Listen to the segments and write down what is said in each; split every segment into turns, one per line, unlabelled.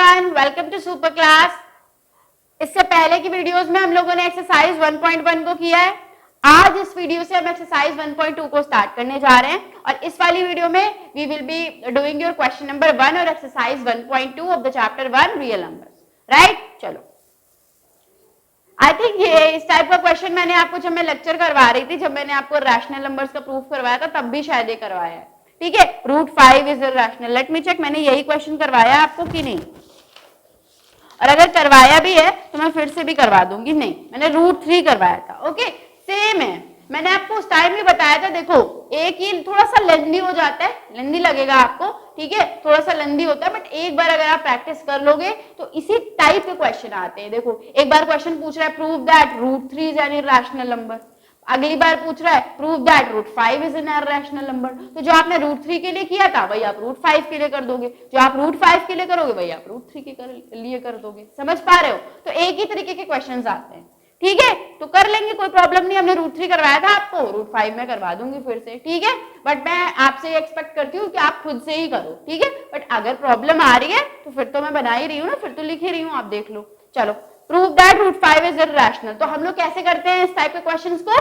Everyone, welcome to super class. इससे पहले की वीडियोस में हम लोगों ने एक्सरसाइज 1.1 को किया है। आज इस वीडियो से हम एक्सरसाइज 1.2 को स्टार्ट करने जा रहे हैं और इस वाली वीडियो में we will be doing your question number 1 और exercise 1.2 of the chapter 1 real numbers. Right, चलो। आई थिंक ये इस टाइप का क्वेश्चन मैंने आपको जब मैं लेक्चर करवा रही थी, जब मैंने आपको रैशनल नंबर्स का प्रूफ करवाया था, तब भी शायद ये करवाया है। ठीक है, root 5 is irrational. Let me check, मैंने यही क्वेश्चन करवाया आपको कि नहीं, और अगर करवाया भी है तो मैं फिर से भी करवा दूंगी। नहीं, मैंने रूट 3 करवाया था। ओके, सेम है। मैंने आपको उस टाइम भी बताया था, देखो एक ही थोड़ा सा लेंदी हो जाता है, लेंदी लगेगा आपको, ठीक है, थोड़ा सा लेंदी होता है, बट एक बार अगर आप प्रैक्टिस कर लोगे तो इसी टाइप के क्वेश्चन आते हैं। देखो एक बार क्वेश्चन पूछ रहा है prove that root 3 is an irrational number, अगली बार पूछ रहा है prove that root 5 is an irrational number. तो जो आपने रूट 3 के लिए किया था वही आप रूट 5 के लिए कर दोगे, जो आप रूट 5 के लिए करोगे वही आप रूट 3 के लिए कर दोगे। समझ पा रहे हो? तो एक ही तरीके के क्वेश्चंस आते हैं। ठीक है, तो कर लेंगे, कोई प्रॉब्लम नहीं। हमने रूट 3 करवाया था आपको, रूट 5 में करवा दूंगी फिर से। ठीक है, बट मैं आपसे एक्सपेक्ट करती हूँ कि आप खुद से ही करो। ठीक है, बट अगर प्रॉब्लम आ रही है तो फिर तो मैं बना ही रही हूँ ना, फिर तो लिख ही रही हूँ, आप देख लो। चलो, prove that root 5 is irrational. तो हम लोग कैसे करते हैं इस टाइप के क्वेश्चंस को?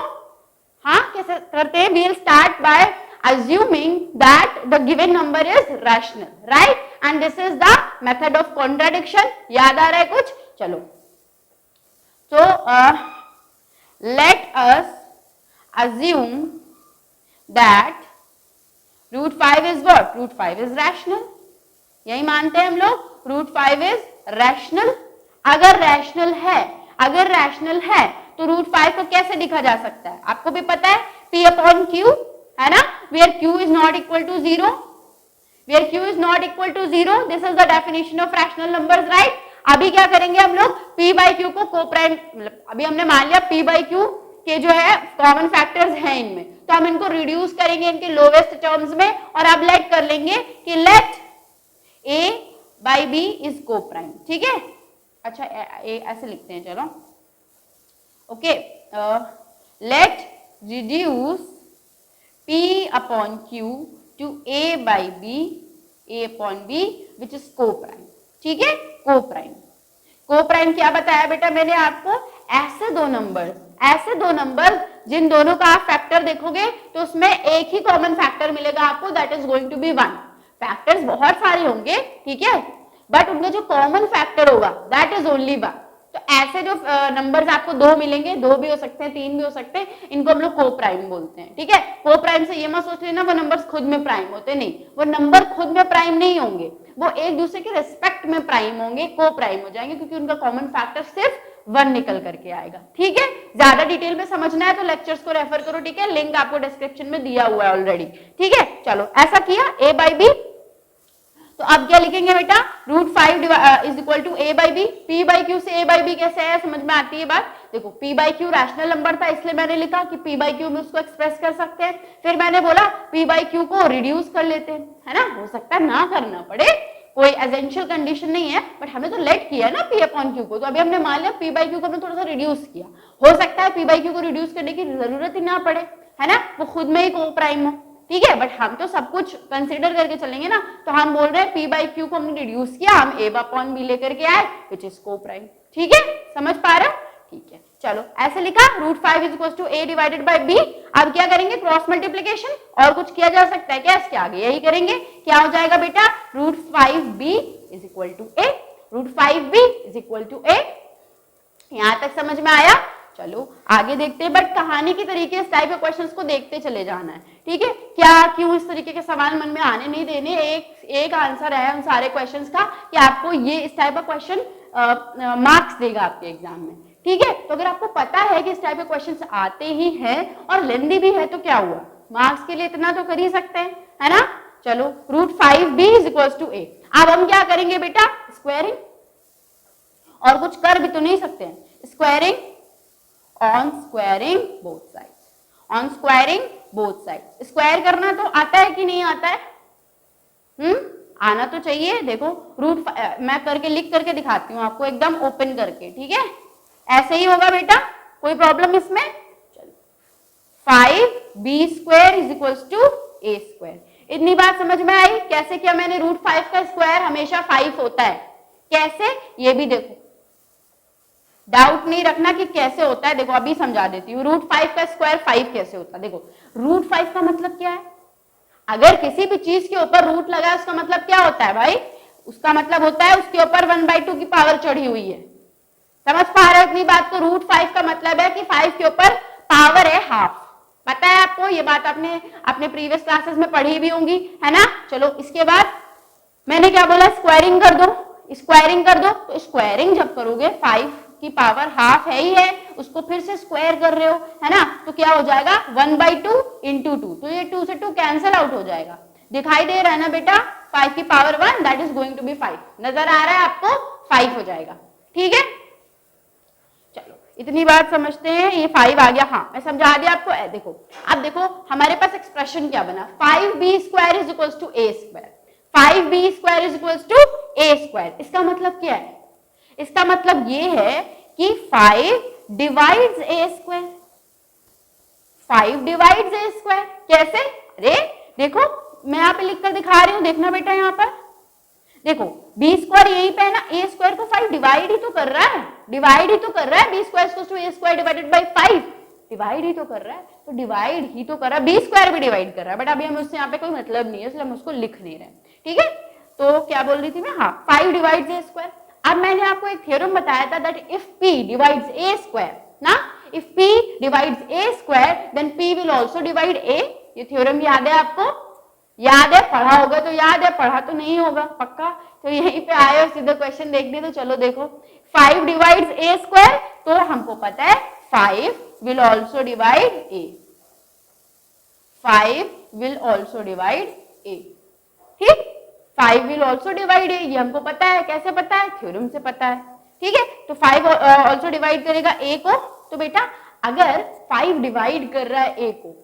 हाँ, कैसे करते हैं? we'll start by assuming that the given number is rational, right? And this is the method of contradiction. याद आ रहा है कुछ? चलो, so let us assume that root 5 is what? root 5 is rational. यही मानते हैं हम लोग, root 5 is rational. अगर rational है तो रूट 5 को कैसे लिखा जा सकता है? आपको भी पता है, P अपॉन Q है ना, where Q is not equal to 0, where Q is not equal to 0, this is the definition of rational numbers, right? अभी क्या करेंगे हम लोग? P by Q को कोप्राइम, अभी हमने मान लिया P by Q के जो है कॉमन फैक्टर्स हैं इनमें, तो हम इनको रिड्यूस करेंगे इनके लोवेस्ट टर्म्स में, और अब लेट कर लेंगे कि let A by B is coprime. ठीक है, अच्छा ऐसे लिखते हैं, चलो। Okay, let reduce P upon Q to A by B, A upon B, which is co-prime. ठीक है, co-prime. Co-prime क्या बताया बेटा मैंने आपको? ऐसे दो नंबर जिन दोनों का आप फैक्टर देखोगे तो उसमें एक ही कॉमन फैक्टर मिलेगा आपको, that is going to be 1। Factors बहुत सारे होंगे, ठीक है, बट उनका जो कॉमन फैक्टर होगा दैट इज ओनली 1। तो ऐसे जो नंबर्स आपको दो मिलेंगे, दो भी हो सकते हैं, तीन भी हो सकते हैं, इनको हम लोग को प्राइम बोलते हैं। ठीक है, को प्राइम से ये मत सोच लेना वो नंबर्स खुद में प्राइम होते, नहीं, वो नंबर खुद में प्राइम नहीं होंगे, वो एक दूसरे के रिस्पेक्ट में प्राइम होंगे, को प्राइम हो जाएंगे, क्योंकि उनका कॉमन फैक्टर सिर्फ 1 निकल करके आएगा। ठीक है, ज्यादा डिटेल में समझना है तो लेक्चर्स को रेफर करो। ठीक है, लिंक आपको डिस्क्रिप्शन में दिया हुआ है ऑलरेडी। ठीक है, चलो, ऐसा किया A by B, तो अब क्या लिखेंगे बेटा? Root 5 is equal to A by B। P by Q से A by B कैसे है, समझ में आती है बात? देखो P by Q rational number था, इसलिए मैंने लिखा कि P by Q में उसको एक्सप्रेस कर सकते हैं। फिर मैंने बोला P by Q को रिड्यूस कर लेते हैं, है ना, हो सकता है ना करना पड़े, कोई एसेंशियल कंडीशन नहीं है, बट हमने तो लेट किया ना P अपॉन Q को, तो अभी हमने मान लिया P by Q को हमने थोड़ा सा रिड्यूस किया। हो सकता है P by Q को रिड्यूस करने की जरूरत ही ना पड़े, है ना, वो खुद में ही को प्राइम हो। ठीक है, बट हम तो सब कुछ कंसीडर करके चलेंगे ना, तो हम बोल रहे हैं P by Q को हमने रिड्यूस किया, हम A अपॉन B लेकर के आए, विच इज को प्राइम। ठीक है, समझ पा रहे हो? ठीक है, चलो, ऐसे लिखा root 5 is equal to A divided by B। अब क्या करेंगे? क्रॉस मल्टीप्लीकेशन, और कुछ किया जा सकता है क्या इसके आगे? यही करेंगे। क्या हो जाएगा बेटा? Root 5B is equal to A, root 5B is equal to A। यहां तक समझ में आया? चलो आगे देखते हैं, बट कहानी की तरीके इस टाइप के क्वेश्चंस को देखते चले जाना है। ठीक है, क्या क्यों इस तरीके के सवाल मन में आने नहीं देने, एक आंसर है उन सारे क्वेश्चंस का कि आपको ये इस टाइप का क्वेश्चन मार्क्स देगा आपके एग्जाम में। ठीक है, तो अगर आपको पता है कि इस टाइप के क्वेश्चंस आते ही हैं और लेंदी भी है तो क्या हुआ, मार्क्स के लिए इतना तो कर ही सकते हैं, है ना। चलो, root 5B is equal to A। अब हम क्या करेंगे बेटा? स्क्वायरिंग, और कुछ कर भी तो नहीं सकते हैं, squaring on squaring both sides, on squaring both sides। Square करना तो आता है कि नहीं आता है? आना तो चाहिए। देखो रूट, मैं करके लिख करके दिखाती हूँ आपको एकदम ओपन करके। ठीक है, ऐसे ही होगा बेटा, कोई प्रॉब्लम इसमें? चलो, 5B square is equal to A square. इतनी बात समझ में आई? कैसे किया मैंने? रूट 5 का स्क्वायर हमेशा 5 होता है, कैसे, ये भी देखो, डाउट नहीं रखना कि कैसे होता है। देखो अभी समझा देती हूँ। √5 का स्क्वायर 5 कैसे होता है। देखो √5 का मतलब क्या है, अगर किसी भी चीज के ऊपर रूट लगा है उसका मतलब क्या होता है भाई, उसका मतलब होता है उसके ऊपर 1/2 की पावर चढ़ी हुई है। समझ पा रहे हो इतनी बात को। √5 का मतलब है कि 5 के ऊपर पावर है हाफ। पता है आपको, ये बात आपने अपने प्रीवियस क्लासेस में पढ़ी भी होंगी, है ना। चलो इसके बाद मैंने क्या बोला, स्क्वायरिंग कर दो। स्क्वायरिंग कर दो, तो स्क्वायरिंग जब करोगे 5 की पावर हाफ है ही है, उसको फिर से स्क्वायर कर रहे हो, है ना, तो क्या हो जाएगा 1/2 × 2, तो ये 2 से 2 कैंसिल आउट हो जाएगा। दिखाई दे रहा है ना बेटा, 5 की power 1 that is going to be 5, नजर आ रहा है आपको, 5 हो जाएगा। ठीक है, चलो इतनी बात समझते हैं। ये 5 आ गया, हाँ मैं समझा दिया आपको। देखो अब देखो हमारे पास एक्सप्रेशन क्या बना, 5b² = a²। 5b² = a²। इसका मतलब क्या है, इसका मतलब ये है कि 5 डिवाइड्स a²। 5 divides a²। कैसे, अरे देखो मैं यहाँ पे लिखकर दिखा रही हूँ, देखना बेटा यहाँ पर देखो b² यहीं पे है ना, a² को 5 डिवाइड ही तो कर रहा है, डिवाइड ही तो कर रहा है। b² = a² divided by 5, divide ही तो कर रहा है, तो डिवाइड ही तो कर रहा है, b² भी डिवाइड कर रहा है, बट अभी हमें उससे यहाँ पे कोई मतलब नहीं है, इसलिए हम उसको लिख नहीं रहे। ठीक है, तो क्या बोल रही थी मैं, हाँ 5 डिवाइड्स a²। अब मैंने आपको एक थ्योरम बताया था that if p divides a² ना, if p divides a² then p will also divide a। ये थ्योरम याद है आपको, याद है, पढ़ा होगा तो याद है, पढ़ा तो नहीं होगा पक्का। तो यहीं पे आए और सीधा क्वेश्चन देखने, तो चलो देखो 5 डिवाइड्स a², तो हमको पता है 5 will also divide a, 5 will also divide a। ठीक, 5 विल आल्सो डिवाइड a, ये हमको पता है। कैसे पता है, थ्योरम से पता है। ठीक है, तो 5 आल्सो डिवाइड करेगा a को, तो बेटा अगर 5 डिवाइड कर रहा है a को,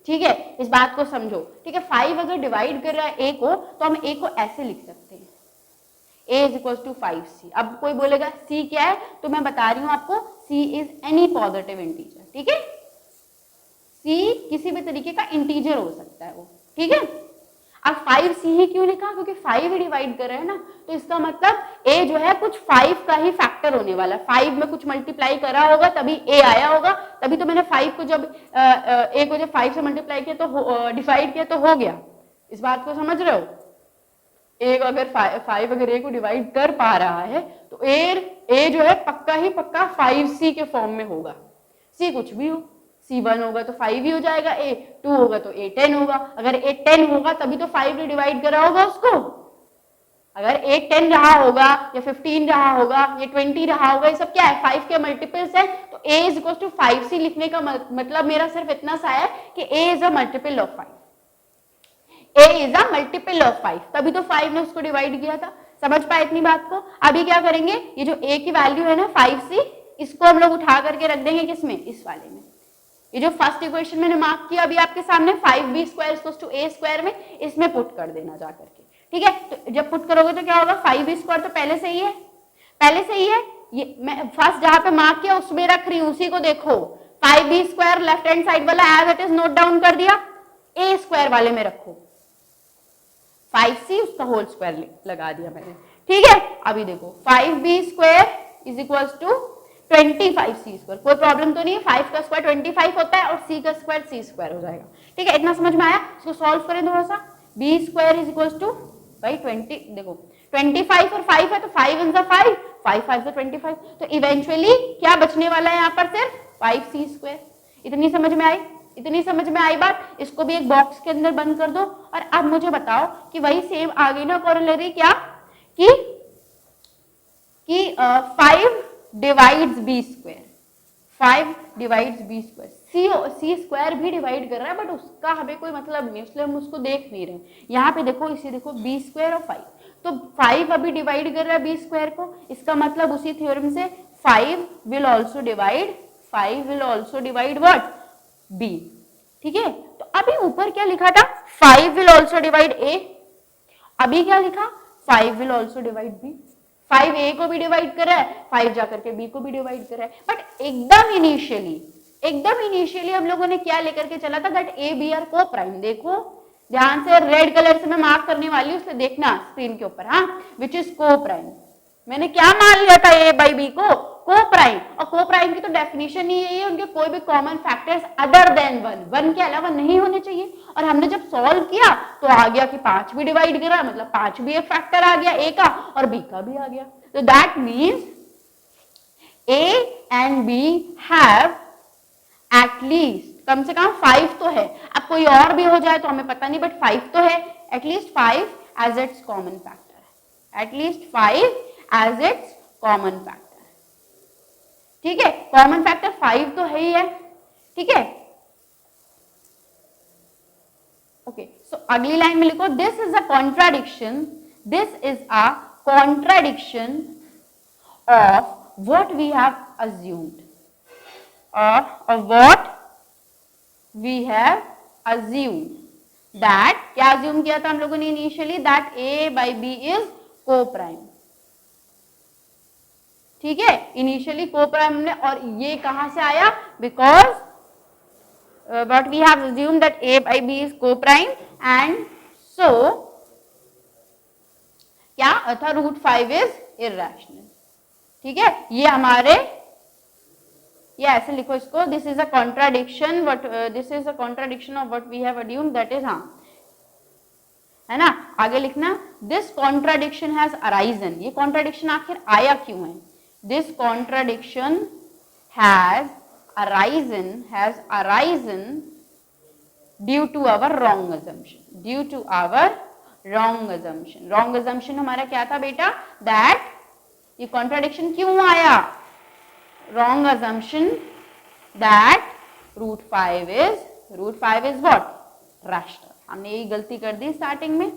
ठीक है, इस बात को समझो। ठीक है, 5 अगर डिवाइड कर रहा है a को, तो हम a को ऐसे लिख सकते हैं, a = 5c। अब कोई बोलेगा c क्या है, तो मैं बता रही हूं आपको, c is any positive integer. ठीक है, c किसी भी तरीके का इंटीजर हो सकता है वो। ठीक है, अब 5c ही क्यों लिखा, क्योंकि 5 ही डिवाइड कर रहे हैं ना, तो इसका मतलब a जो है कुछ 5 का ही फैक्टर होने वाला है, 5 में कुछ मल्टीप्लाई करा होगा तभी a आया होगा। तभी तो मैंने 5 को जब a को जब 5 से मल्टीप्लाई किया तो डिवाइड किया तो हो गया। इस बात को समझ रहे हो, a अगर 5 अगर a को डिवाइड कर पा रहा है तो a जो है पक्का ही पक्का 5c के फॉर्म में होगा। c कुछ भी हो, c1 होगा तो 5 ही हो जाएगा, a 2 होगा तो a 10 होगा। अगर a 10 होगा तभी तो 5 ने डिवाइड करा होगा उसको। अगर a 10 रहा होगा या 15 रहा होगा या 20 रहा होगा, ये सब क्या है, 5 के मल्टीपल्स है। तो a = 5c लिखने का मतलब मेरा सिर्फ इतना सा है कि a is a multiple of 5, a is a multiple of 5, तभी तो 5 ने उसको डिवाइड किया था। समझ पाए इतनी बात को। अभी क्या करेंगे, ये जो a की वैल्यू है ना 5c, इसको हम लोग उठा करके रख देंगे किसमें, इस वाले में। ये जो फर्स्ट इक्वेशन मैंने मार्क किया अभी आपके सामने 5b² = a² में, इसमें पुट कर देना जा करके। ठीक है, तो जब पुट करोगे तो क्या होगा, 5b² तो पहले से ही है, पहले से ही है। ये मैं फर्स्ट जहां पे मार्क किया उसमें रख रही हूं, उसी को देखो। 5b² लेफ्ट हैंड साइड वाला as it is note down कर दिया, a² वाले में रखो, 5c उसका होल स्क्वायर लगा दिया मैंने। ठीक है, अभी देखो 5b² = 25c²। कोई प्रॉब्लम तो नहीं है, 5 का स्क्वायर 25 होता है और c का स्क्वायर c² हो जाएगा। ठीक है, इतना समझ में आया। इसको सॉल्व करें थोड़ा सा। b² = भाई 20, देखो 25 और 5 है तो 5 × 5, 5 5 से 25, तो इवेंचुअली क्या बचने वाला है यहाँ पर, सिर्फ 5c²। इतनी समझ में आई, इतनी समझ में आई बात। इसको भी एक बॉक्स के अंदर बंद कर दो। और अब मुझे बताओ कि वही सेम आ गई ना कॉरोलरी, क्या कि 5 divides b², 5 divides b², c² भी डिवाइड कर रहा है बट उसका हमें कोई मतलब नहीं, इसलिए हम उसको देख नहीं रहे। यहाँ पे देखो, इसे देखो b² और 5, तो 5 अभी डिवाइड कर रहा है b² को, इसका मतलब उसी थ्योरम से 5 will also divide what, b। ठीक है, तो अभी ऊपर क्या लिखा था, 5 विल आल्सो डिवाइड a, अभी क्या लिखा, 5 will also divide b। 5 a को भी डिवाइड कर रहा है, 5 जाकर के b को भी डिवाइड कर रहा है। बट एकदम इनिशियली हम लोगों ने क्या लेकर के चला था, दैट a b आर को प्राइम। देखो ध्यान से, रेड कलर से मैं मार्क करने वाली हूँ, उससे देखना स्क्रीन के ऊपर, हाँ, विच इज को प्राइम। मैंने क्या मान लिया था ए बाई बी को, को प्राइम, और को प्राइम की तो डेफिनेशन ही यही है, उनके कोई भी common factors other than one, one के अलावा नहीं होने चाहिए। और हमने जब सॉल्व किया तो आ गया कि 5 भी डिवाइड करा, मतलब 5 भी एक फैक्टर आ गया ए का और बी का भी आ गया। तो that means a and b have at least, कम से कम 5 तो है, अब कोई और भी हो जाए तो हमें पता नहीं, बट 5 तो है, at least 5 as it's common factor, at least 5 as it's common factor. ठीक है, कॉमन फैक्टर 5 तो है ही है। ठीक है, ओके, सो अगली लाइन में लिखो, this is a contradiction, this is a contradiction of what we have assumed, और what we have assumed, that, क्या अज्यूम किया था हम लोगों ने initially, that a by b is coprime. ठीक है, इनिशियली को प्राइम हमने, और ये कहां से आया, because what we have assumed that a by b is co-prime, and so क्या था, √5 is irrational। ठीक है, ये हमारे, ये ऐसे लिखो इसको, this is a contradiction, what this is a contradiction of what we have assumed, that is, हाँ है ना, आगे लिखना, दिस कॉन्ट्राडिक्शन हैज अराइजन, ये कॉन्ट्राडिक्शन आखिर आया क्यों है, this contradiction has arisen due to our wrong assumption, due to our wrong assumption। wrong assumption हमारा क्या था बेटा, that ये contradiction क्यों आया, wrong assumption that √5 is what, rational। हमने यही गलती कर दी स्टार्टिंग में।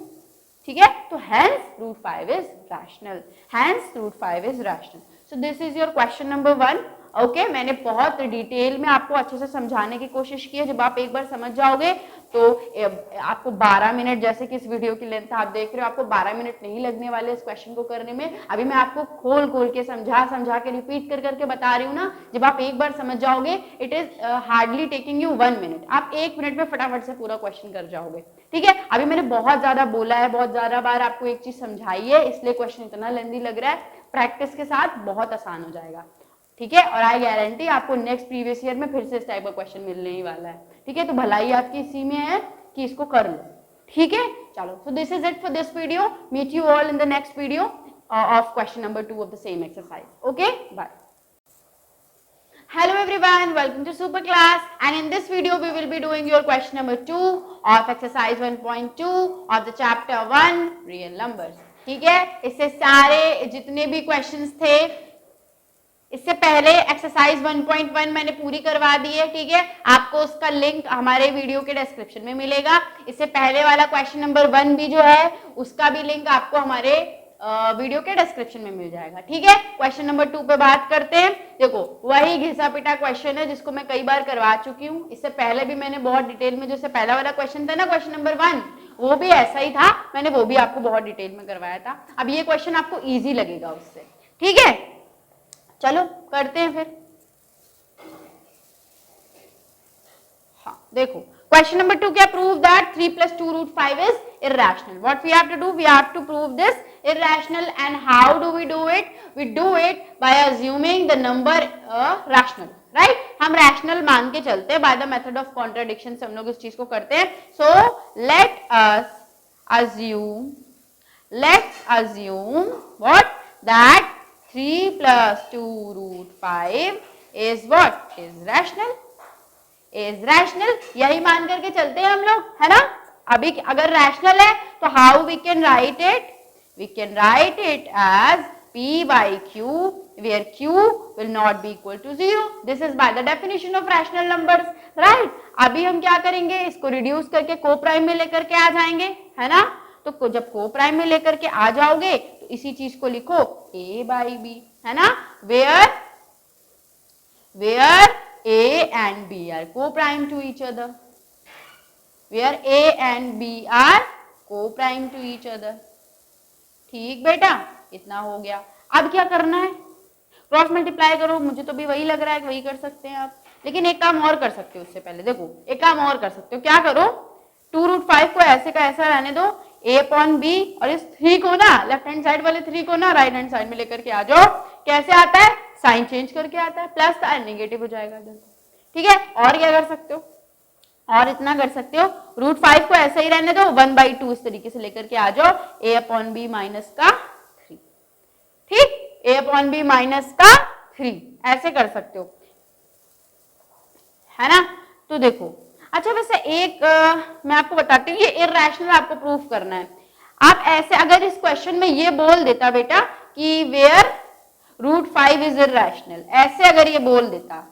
ठीक है, तो hence √5 is rational, hence √5 is rational। so this is your question number 1। Okay, मैंने बहुत डिटेल में आपको अच्छे से समझाने की कोशिश की है, जब आप एक बार समझ जाओगे तो आपको 12 मिनट, जैसे कि इस वीडियो की लेंथ आप देख रहे हो, आपको 12 मिनट नहीं लगने वाले इस क्वेश्चन को करने में। अभी मैं आपको खोल के समझा के रिपीट करके बता रही हूँ ना, जब आप एक बार समझ जाओगे, it is hardly taking you 1 minute, आप 1 मिनट में फटाफट से पूरा क्वेश्चन कर जाओगे। ठीक है, अभी मैंने बहुत ज्यादा बोला है, बहुत ज्यादा बार आपको एक चीज समझाई है, इसलिए क्वेश्चन इतना लेंथी लग रहा है, प्रैक्टिस के साथ बहुत आसान हो जाएगा। ठीक है, और आई गारंटी आपको नेक्स्ट प्रीवियस ईयर में फिर से इस टाइप का क्वेश्चन मिलने ही वाला है। ठीक है, तो भलाई आपकी इसी में है कि इसको कर लो। ठीक है, चलो, so this is it for this video, meet you all in the next video of question number 2 of the same exercise. Okay, bye. Hello everyone, welcome to Super Class, and in this video we will be doing your question number 2 of exercise 1.2 of the chapter 1 real numbers। ठीक है, इससे सारे जितने भी questions थे, इससे पहले exercise 1.1 मैंने पूरी करवा दी है। ठीक है, आपको उसका लिंक हमारे वीडियो के डिस्क्रिप्शन में मिलेगा। इससे पहले वाला क्वेश्चन नंबर 1 भी जो है, उसका भी लिंक आपको हमारे वीडियो के डिस्क्रिप्शन में मिल जाएगा। ठीक है, क्वेश्चन नंबर 2 पे बात करते हैं। देखो, वही घिसा पिटा क्वेश्चन है जिसको मैं कई बार करवा चुकी हूँ, इससे पहले भी मैंने बहुत डिटेल में, जैसे पहला वाला क्वेश्चन था ना, क्वेश्चन नंबर 1, वो भी ऐसा ही था, मैंने वो भी आपको बहुत डिटेल में करवाया था। अब ये क्वेश्चन आपको ईजी लगेगा उससे। ठीक है, चलो करते हैं फिर। हाँ, देखो क्वेश्चन नंबर 2 क्या, prove that 3 + 2 √5 is irrational। What we have to do, we have to prove this irrational, and how do we do it? We do it by assuming the number rational, right? हम rational मान के चलते हैं, by the method of contradiction से हम लोग इस चीज को करते हैं। So let's assume what, that 3 + 2 √5 is what, is rational, is rational। यही मान करके चलते हैं हम लोग, है ना। अभी अगर रैशनल है तो how we can write it, we can write it as p by q, where q will not be equal to 0। this is by the definition of rational numbers, right? अभी हम क्या करेंगे, इसको रिड्यूस करके को prime में लेकर के आ जाएंगे, है ना। तो जब को प्राइम में लेकर के आ जाओगे तो इसी चीज को लिखो a by b, है ना, where a and b are co-prime to each other, where a and b are co-prime to each other। ठीक बेटा, इतना हो गया। अब क्या करना है, क्रॉस मल्टीप्लाई करो, मुझे तो भी वही लग रहा है कि वही कर सकते हैं आप, लेकिन एक काम और कर सकते हो उससे पहले। देखो, एक काम और कर सकते हो, क्या करो, 2 √5 को ऐसे का ऐसा रहने दो, a अपॉन बी, और इस 3 को ना लेफ्ट हैंड साइड वाले 3 को ना राइट हैंड साइड में लेकर के आ जाओ। कैसे आता है? साइन चेंज करके आता है, प्लस था नेगेटिव हो जाएगा इधर। ठीक है, और क्या कर सकते हो? और इतना कर सकते हो, √5 को ऐसे ही रहने दो, 1/2 इस तरीके से लेकर के आ जाओ, a अपॉन बी माइनस का 3। ठीक, a अपॉन बी माइनस का 3 ऐसे कर सकते हो, है ना। तो देखो, अच्छा वैसे एक मैं आपको बताती हूँ, ये इररेशनल आपको प्रूफ करना है। आप ऐसे अगर इस क्वेश्चन में ये बोल देता बेटा कि वेयर √5 इज इररेशनल, ऐसे अगर ये बोल देता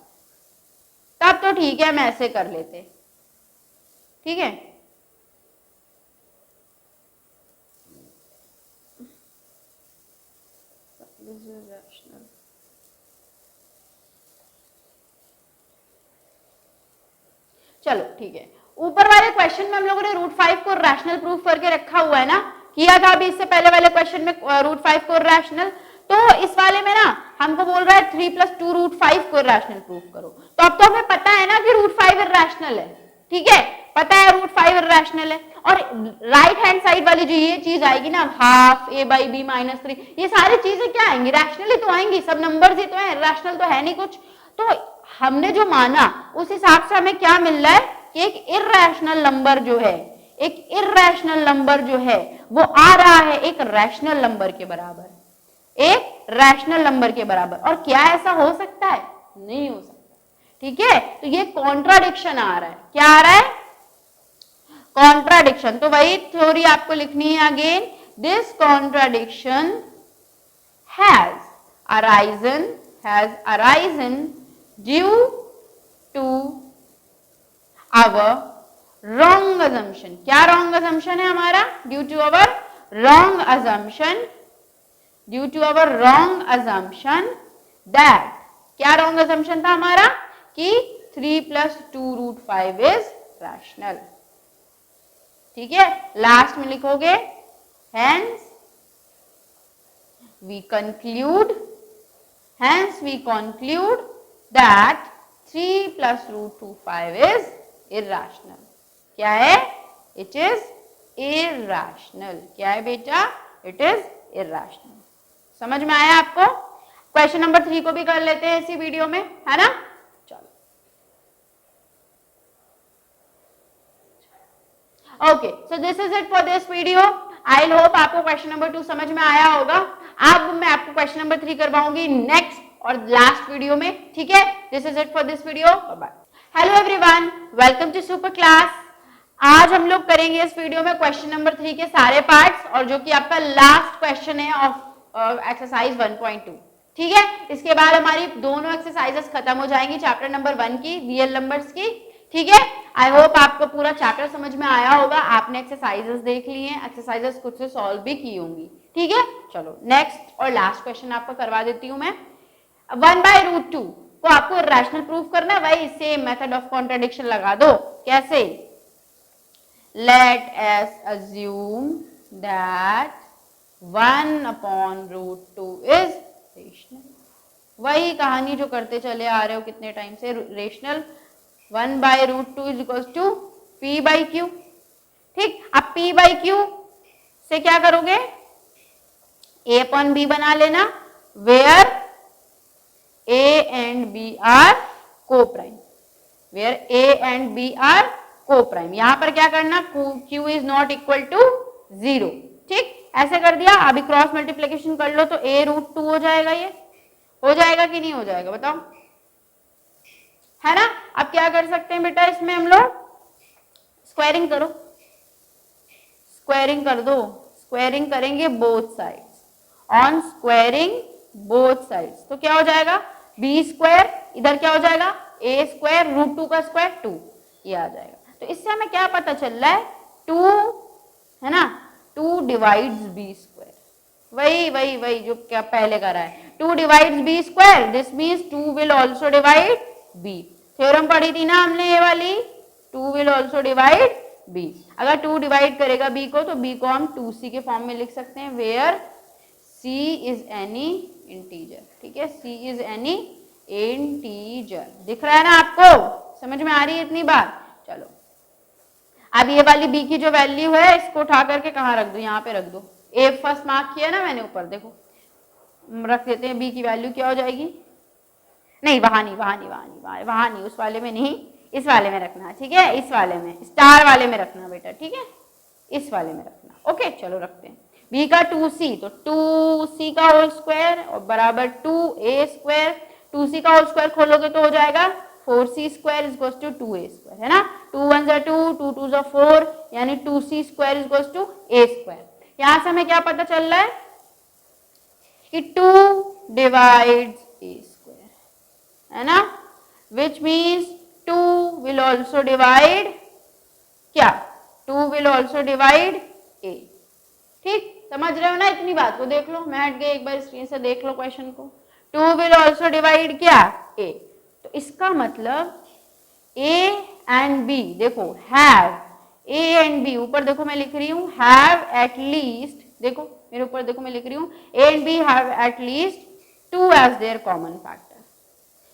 तब तो ठीक है, हम ऐसे कर लेते। ठीक है, चलो ठीक है। ऊपर वाले क्वेश्चन में हम लोगों ने √5 को रैशनल प्रूफ करके रखा हुआ है ना, किया था अभी इससे पहले वाले क्वेश्चन में √5 को रैशनल। तो इस वाले में ना हमको बोल रहा है 3 + 2 √5 को रैशनल प्रूफ करो। तो अब तो हमें पता है ना कि √5 इररेशनल है। ठीक है, पता है √5 इररेशनल है। और राइट हैंड साइड वाली जो ये चीज आएगी ना, हाफ a/b - 3, ये सारी चीजें क्या आएंगी? रैशनल ही तो आएंगी, सब नंबर्स ही तो है, रैशनल तो है नहीं कुछ। तो हमने जो माना उस हिसाब से हमें क्या मिल रहा है कि एक इररेशनल नंबर जो है, एक इररेशनल नंबर जो है वो आ रहा है एक रैशनल नंबर के बराबर, एक रैशनल नंबर के बराबर। और क्या ऐसा हो सकता है? नहीं हो सकता। ठीक है, तो ये कॉन्ट्राडिक्शन आ रहा है। क्या आ रहा है? कॉन्ट्राडिक्शन। तो वही थ्योरी आपको लिखनी है again, this contradiction has arisen due to our wrong assumption। क्या रॉन्ग assumption है हमारा? Due to our wrong assumption, due to our wrong assumption that, क्या रॉन्ग assumption था हमारा? कि 3 + 2 √5 इज रैशनल। ठीक है, लास्ट में लिखोगे hence we conclude that 3 + √5 is irrational। क्या है? It is irrational। क्या है बेटा? It is irrational। समझ में आया आपको? क्वेश्चन नंबर 3 को भी कर लेते हैं इसी वीडियो में, है ना। चलो, okay, so this is it for this video. I hope आपको क्वेश्चन नंबर 2 समझ में आया होगा। अब मैं आपको क्वेश्चन नंबर 3 करवाऊंगी नेक्स्ट और लास्ट वीडियो में। ठीक है, this is it for this video, bye bye. Hello everyone, welcome to super class. आज हम लोग करेंगे इस वीडियो में क्वेश्चन नंबर 3 के सारे पार्ट्स, और जो कि आपका लास्ट क्वेश्चन है ऑफ एक्सरसाइज 1.2। ठीक है, इसके बाद हमारी दोनों एक्सरसाइजेस खत्म हो जाएंगी, चैप्टर नंबर 1 की, रियल नंबर्स की। ठीक है, आई होप आपको पूरा चैप्टर समझ में आया होगा। आपने एक्सरसाइजेस देख ली हैं, एक्सरसाइजेस खुद से सॉल्व भी की होंगी। ठीक है, चलो नेक्स्ट और लास्ट क्वेश्चन आपको करवा देती हूं मैं। 1/√2 को आपको रैशनल प्रूफ करना है, वही सेम मेथड ऑफ कॉन्ट्रडिक्शन लगा दो। कैसे? Let's assume that 1/√2 is rational. वही कहानी जो करते चले आ रहे हो कितने टाइम से, रेशनल। 1/√2 = p/q। ठीक, अब p/q से क्या करोगे? a अपॉन b बना लेना, where a and b are coprime, where a and b are coprime. यहां पर क्या करना? q is not equal to 0। ठीक, ऐसे कर दिया। अभी क्रॉस मल्टीप्लीकेशन कर लो तो a√2 हो जाएगा। ये हो जाएगा कि नहीं हो जाएगा बताओ, है ना। अब क्या कर सकते हैं बेटा, इसमें हम लोग स्क्वायरिंग करो, स्क्वायरिंग कर दो। स्क्वायरिंग करेंगे both sides, on squaring both sides तो क्या हो जाएगा? b², इधर क्या हो जाएगा? a² √2 का स्क्वायर 2, ये आ जाएगा। तो इससे हमें क्या पता चल रहा है? 2, है ना, 2 डिवाइड्स b²। वही जो क्या पहले करा है, 2 divides b², this means 2 will also divide b। Theorem पढ़ी थी ना हमने ये वाली, 2 विल ऑल्सो डिवाइड b। अगर 2 डिवाइड करेगा b को तो b को हम 2c के फॉर्म में लिख सकते हैं, where c is any integer. ठीक है, c इज एनी इंटीजर। दिख रहा है ना आपको? समझ में आ रही है इतनी बात? चलो अब ये वाली b की जो वैल्यू है इसको उठा करके कहाँ रख दो, यहाँ पे रख दो। a फर्स्ट मार्क किया ना मैंने ऊपर, देखो रख देते हैं। b की वैल्यू क्या हो जाएगी, नहीं वहां नहीं, वहां नहीं, उस वाले में नहीं, इस वाले में रखना, ठीक है, इस वाले में, स्टार वाले में रखना बेटा, ठीक है, इस वाले में रखना। ओके चलो रखते हैं। b का 2c, तो 2c का होल स्क्वायर और बराबर 2a स्क्वायर, 2c का होल स्क्वायर खोलोगे तो हो जाएगा 4c square is equals to 2a square, है ना। 2 1 जा 2, 2 2 जा 4, यानी 2c square is equals to a square. यहां से हमें क्या पता चल रहा है कि 2 डिवाइड्स a स्क्वायर, है ना, which means 2 will also divide क्या, 2 विल ऑल्सो डिवाइड a। ठीक, समझ रहे हो ना, इतनी बात को देख लो, मैं हट गई, एक बार स्क्रीन से देख लो क्वेश्चन को। 2 विल ऑल्सो डिवाइड क्या, a, तो इसका मतलब a एंड b, देखो हैव, a एंड b, ऊपर देखो मैं लिख रही हूँ हैव एट लीस्ट, देखो मेरे ऊपर देखो मैं लिख रही हूँ a and b have at least 2 as their common factor.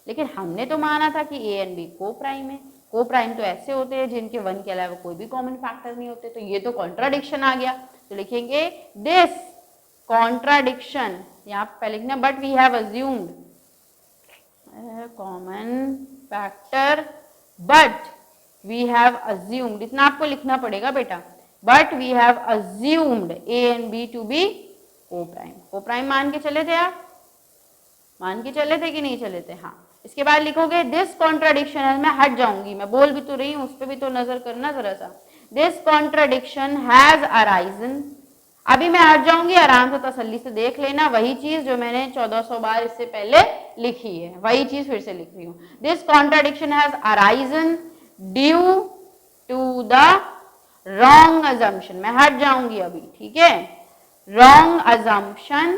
लेकिन हमने तो माना था कि a and b coprime है। को प्राइम तो ऐसे होते हैं जिनके 1 के अलावा कोई भी कॉमन फैक्टर नहीं होते, तो ये तो कॉन्ट्राडिक्शन आ गया। तो लिखेंगे दिस कॉन्ट्राडिक्शन, यहाँ पे लिखना but we have assumed common factor, but we have assumed, इतना आपको लिखना पड़ेगा बेटा, but we have assumed a and b to be coprime. Coprime मान के चले थे आप, मान के चले थे कि नहीं चले थे, हाँ। इसके बाद लिखोगे दिस कॉन्ट्राडिक्शन है, मैं हट जाऊंगी, मैं बोल भी तो रही हूँ, उस पर भी तो नजर करना जरा सा। दिस कॉन्ट्राडिक्शन हैज अराइजन, अभी मैं हट जाऊंगी, आराम से तसल्ली से देख लेना, वही चीज जो मैंने 1400 बार इससे पहले लिखी है, वही चीज फिर से लिख रही हूँ। This contradiction has arisen due to the wrong assumption, मैं हट जाऊंगी अभी, ठीक है, रॉन्ग अजम्पशन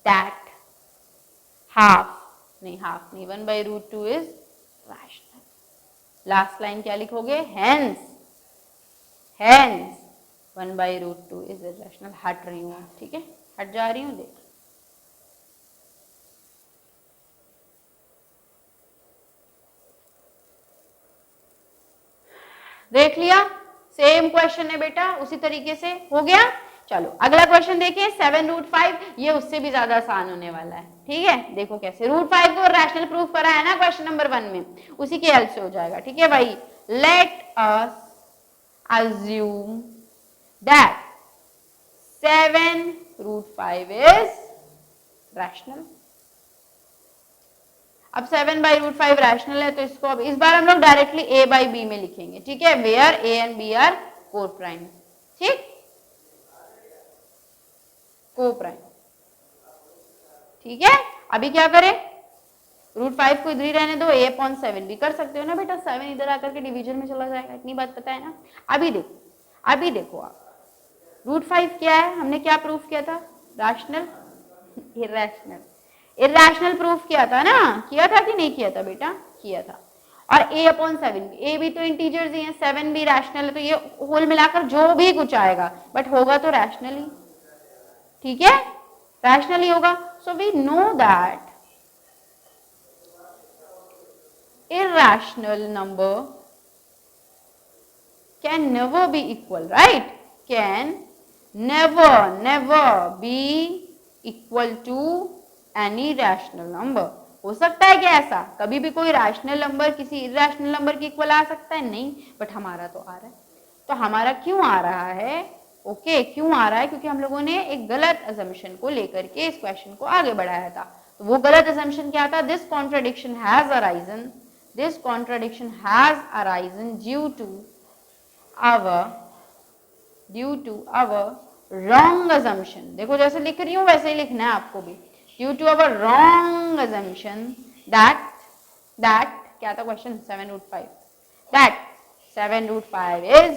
दैट हाफ नहीं 1/√2 इज रैशनल। लास्ट लाइन क्या लिखोगे, हेंस 1/√2 इज इरेशनल। हट रही हूँ, ठीक है, हट जा रही हूँ, देख लिया, सेम क्वेश्चन है बेटा, उसी तरीके से हो गया। चलो अगला क्वेश्चन देखिए 7√5, ये उससे भी ज्यादा आसान होने वाला है, ठीक है। देखो कैसे, √5 को रैशनल प्रूफ करा है ना क्वेश्चन नंबर 1 में, उसी के हेल्प से हो जाएगा, ठीक है भाई। Let us assume that 7√5 is rational। अब 7/√5 रैशनल है, तो इसको अब इस बार हम लोग डायरेक्टली a/b में लिखेंगे, ठीक है, where a and b are coprime, ठीक, को प्राइम, ठीक है। अभी क्या करें, √5 को इधर ही रहने दो, a/7 भी कर सकते हो ना बेटा, 7 इधर आकर के डिवीजन में चला जाएगा, इतनी बात पता है ना। अभी देखो आप, √5 क्या है, हमने क्या प्रूफ किया था, रैशनल, इरैशनल प्रूफ किया था ना, किया था कि नहीं किया था बेटा, किया था। और a/7 भी, a भी तो इंटीजर्स ही हैं, 7 भी रैशनल है, तो ये होल मिलाकर जो भी कुछ आएगा बट होगा तो रैशनल ही, ठीक है, रैशनल ही होगा। So we know that irrational number can never be equal, right, can never be equal to any rational number। हो सकता है क्या ऐसा, कभी भी कोई रैशनल नंबर किसी इरैशनल नंबर के इक्वल आ सकता है, नहीं, बट हमारा तो आ रहा है। तो हमारा क्यों आ रहा है, ओके, क्यों आ रहा है, क्योंकि हम लोगों ने एक गलत अजम्पशन को लेकर के इस क्वेश्चन को आगे बढ़ाया था। तो वो गलत अजम्पशन क्या था, this contradiction has arisen, this contradiction has arisen due to our wrong assumption। देखो जैसे लिख रही हूं वैसे ही लिखना है आपको भी, due to our wrong assumption that क्या था क्वेश्चन, 7√5, that 7√5 is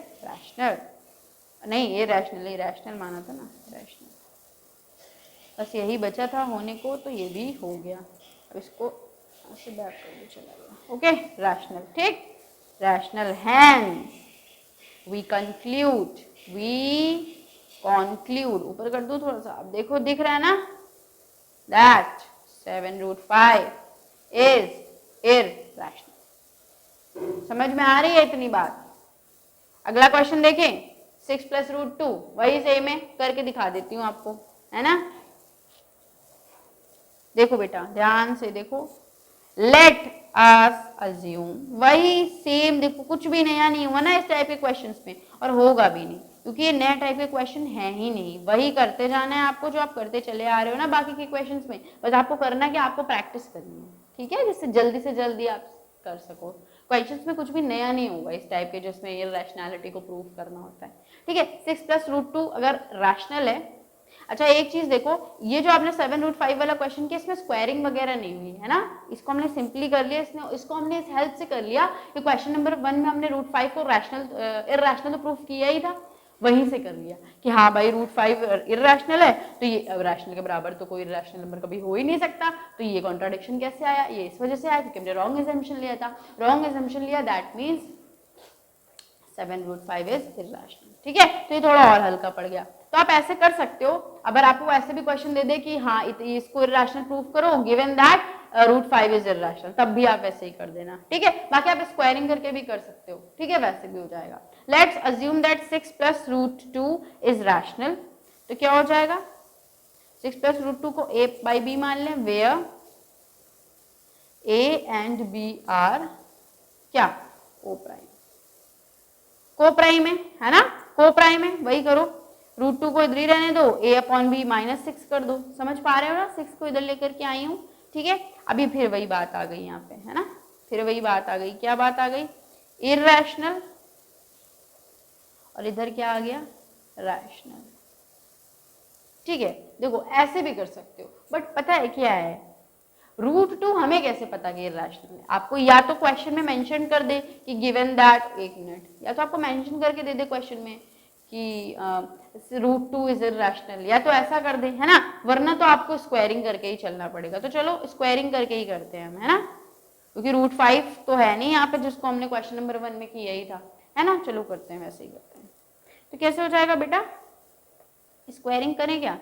irrational, नहीं irrational माना था ना, rational, बस यही बचा था होने को, तो ये भी हो गया। अब इसको ऐसे बैक करके चला गया, ओके, रैशनल, ठीक, रैशनल। हैंस वी कंक्लूड, ऊपर कर दूं थोड़ा सा, अब देखो दिख रहा है ना, दैट 7√5 इज इररेशनल। समझ में आ रही है इतनी बात? अगला क्वेश्चन देखें, 6 + √2, वही सेम है, करके दिखा देती हूँ आपको, है ना। देखो बेटा ध्यान से देखो, लेट अस अज्यूम, वही सेम, देखो कुछ भी नया नहीं हुआ ना इस टाइप के क्वेश्चंस में, और होगा भी नहीं, क्योंकि ये नया टाइप के क्वेश्चन है ही नहीं, वही करते जाना है आपको जो आप करते चले आ रहे हो ना बाकी के क्वेश्चंस में, बस आपको करना है कि आपको प्रैक्टिस करनी है, ठीक है, जिससे जल्दी से जल्दी आप कर सको। क्वेश्चंस में कुछ भी नया नहीं होगा इस टाइप के जिसमें ये रैशनैलिटी को प्रूव करना होता है, ठीक है। 6 + √2 अगर रैशनल है, अच्छा एक चीज देखो, ये जो आपने 7√5 वाला क्वेश्चन किया, इसमें स्क्वायरिंग वगैरह नहीं हुई है ना, इसको हमने सिंपली कर लिया, इसको हमने इस हेल्प से कर लिया कि क्वेश्चन नंबर 1 में हमने √5 को रैशनल इररेशनल तो प्रूफ किया ही था, वहीं से कर लिया कि हाँ भाई √5 इररेशनल है, तो ये रैशनल के बराबर तो कोई रैशनल नंबर कभी हो ही नहीं सकता, तो ये कॉन्ट्राडिक्शन कैसे आया, ये इस वजह से आया क्योंकि हमने रॉन्ग एजम्पशन लिया था, रॉन्ग एजम्पशन लिया, दैट मीन्स 7√5 इज इररेशनल, ठीक है। तो ये थोड़ा और हल्का पड़ गया, तो आप ऐसे कर सकते हो, अगर आपको ऐसे भी क्वेश्चन दे दे कि हाँ इसको इररेशनल प्रूफ करो गिवन दैट √5 इज इररेशनल, तब भी आप वैसे ही कर देना, ठीक है। बाकी आप स्क्वायरिंग करके भी कर सकते हो, ठीक है, वैसे भी हो जाएगा। Let's assume that 6 + √2 is rational, तो क्या हो जाएगा, 6 + √2 को a/b मान लें, where a and b are क्या को प्राइम है ना, को प्राइम है, वही करो, √2 को इधर ही रहने दो, a/b -6 कर दो, समझ पा रहे हो ना, 6 को इधर लेकर के आई हूँ, ठीक है। अभी फिर वही बात आ गई यहाँ पे, है ना, फिर वही बात आ गई, क्या बात आ गई, इररेशनल, और इधर क्या आ गया, रैशनल, ठीक है। देखो ऐसे भी कर सकते हो, बट पता है क्या है, √2 हमें कैसे पता कि इररेशनल है, आपको या तो क्वेश्चन में मेंशन कर दे कि गिवन दैट, एक मिनट, या तो आपको मेंशन करके दे दे क्वेश्चन में कि √2 इज इररेशनल, या तो ऐसा कर दे, है ना, वरना तो आपको स्क्वायरिंग करके ही चलना पड़ेगा, तो चलो स्क्वायरिंग करके ही करते हैं हम, है ना, क्योंकि √5 तो है नहीं यहाँ पे जिसको हमने क्वेश्चन नंबर 1 में किया ही था, है ना, चलो करते हैं, वैसे ही करते हैं। तो कैसे हो जाएगा बेटा, स्क्वायरिंग करें क्या,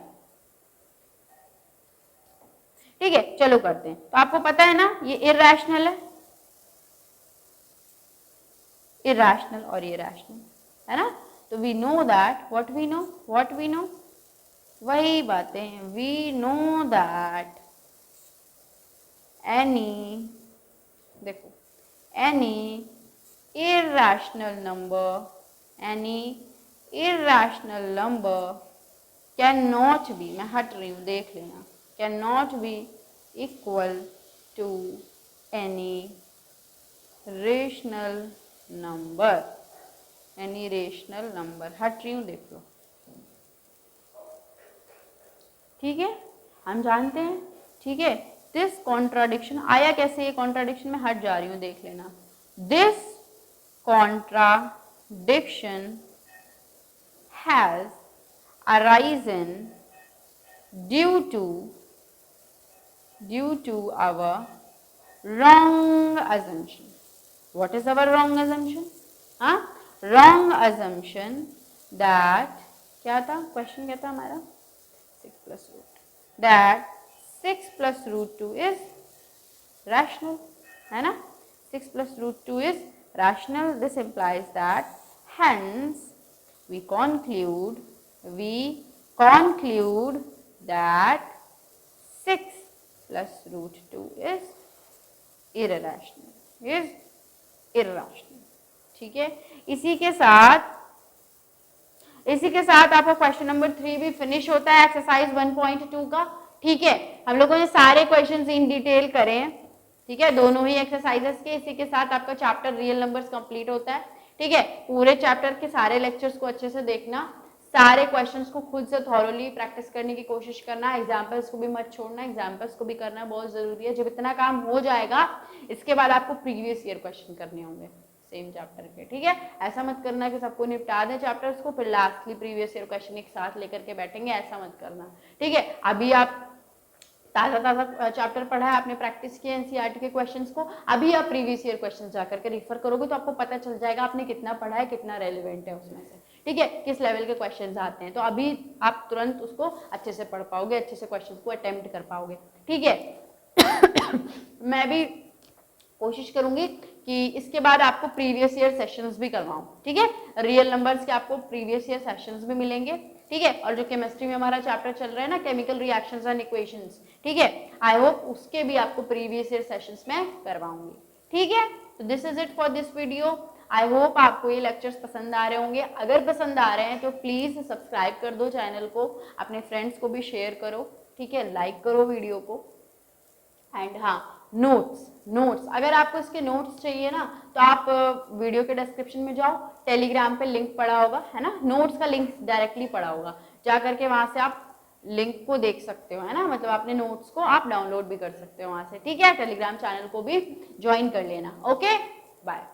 ठीक है, चलो करते हैं। तो आपको पता है ना ये इररेशनल है, इररेशनल और ये रैशनल, है ना, तो we know that, what we know, वही बातें, वी नो दैट एनी, देखो any irrational number can not be, मैं हट रही हूँ देख लेना, can not be equal to any rational number, any rational number, हट रही हूँ देख लो, ठीक है, हम जानते हैं, ठीक है। दिस कॉन्ट्राडिक्शन आया कैसे, ये कॉन्ट्राडिक्शन में हट जा रही हूँ देख लेना, this contradiction has arisen due to our wrong assumption. What is our wrong assumption? Wrong assumption that, क्या था क्वेश्चन, क्या था हमारा, 6 + √2, that 6 + √2 is rational, है ना, 6 + √2 is rational. This implies that hence we conclude that 6 + √2 is irrational, ठीक है। इसी के साथ आपका क्वेश्चन नंबर 3 भी फिनिश होता है, एक्सरसाइज 1.2 का, ठीक है। हम लोगों ने सारे क्वेश्चंस इन डिटेल करे हैं, ठीक है, दोनों ही एक्सरसाइजेस के। इसी के साथ आपका चैप्टर रियल नंबर्स कंप्लीट होता है, ठीक है। पूरे चैप्टर के सारे लेक्चर्स को अच्छे से देखना, सारे क्वेश्चंस को खुद से थॉरोली प्रैक्टिस करने की कोशिश करना, एग्जाम्पल्स को भी मत छोड़ना, एग्जाम्पल्स को भी करना बहुत जरूरी है। जब इतना काम हो जाएगा इसके बाद आपको प्रीवियस ईयर क्वेश्चन करने होंगे सेम चैप्टर के, ठीक है। ऐसा मत करना कि सबको निपटा दें चैप्टर्स को फिर लास्टली प्रीवियस ईयर क्वेश्चन एक साथ लेकर के बैठेंगे, ऐसा मत करना, ठीक है। अभी आप ताज़ा चैप्टर पढ़ा है, आपने प्रैक्टिस किया एनसीईआरटी के क्वेश्चंस को, अभी आप प्रीवियस ईयर क्वेश्चन जाकर के रिफर करोगे तो आपको पता चल जाएगा आपने कितना पढ़ा है, कितना रेलिवेंट है उसमें से, ठीक है, किस लेवल के क्वेश्चंस आते हैं। तो अभी आप तुरंत उसको अच्छे से पढ़ पाओगे, अच्छे से क्वेश्चन को अटेम्प्ट कर पाओगे, ठीक है। मैं भी कोशिश करूंगी कि इसके बाद आपको प्रीवियस ईयर सेशंस भी करवाऊं, ठीक है। रियल नंबर्स के आपको प्रीवियस ईयर सेशंस भी मिलेंगे, ठीक है। और जो केमिस्ट्री में हमारा चैप्टर चल रहा है ना, केमिकल रिएक्शंस एंड इक्वेशंस, ठीक है, आई होप उसके भी आपको प्रीवियस ईयर सेशंस में करवाऊंगी, ठीक है। तो this is it for this video. I hope आपको ये लेक्चर्स पसंद आ रहे होंगे। अगर पसंद आ रहे हैं तो प्लीज सब्सक्राइब कर दो चैनल को, अपने फ्रेंड्स को भी शेयर करो, ठीक है, लाइक करो वीडियो को। एंड हाँ, नोट्स अगर आपको इसके नोट्स चाहिए ना तो आप वीडियो के डिस्क्रिप्शन में जाओ, टेलीग्राम पे लिंक पड़ा होगा, है ना, नोट्स का लिंक डायरेक्टली पड़ा होगा, जा करके वहां से आप लिंक को देख सकते हो, है ना, मतलब अपने नोट्स को आप डाउनलोड भी कर सकते हो वहां से, ठीक है। टेलीग्राम चैनल को भी ज्वाइन कर लेना। Okay, bye.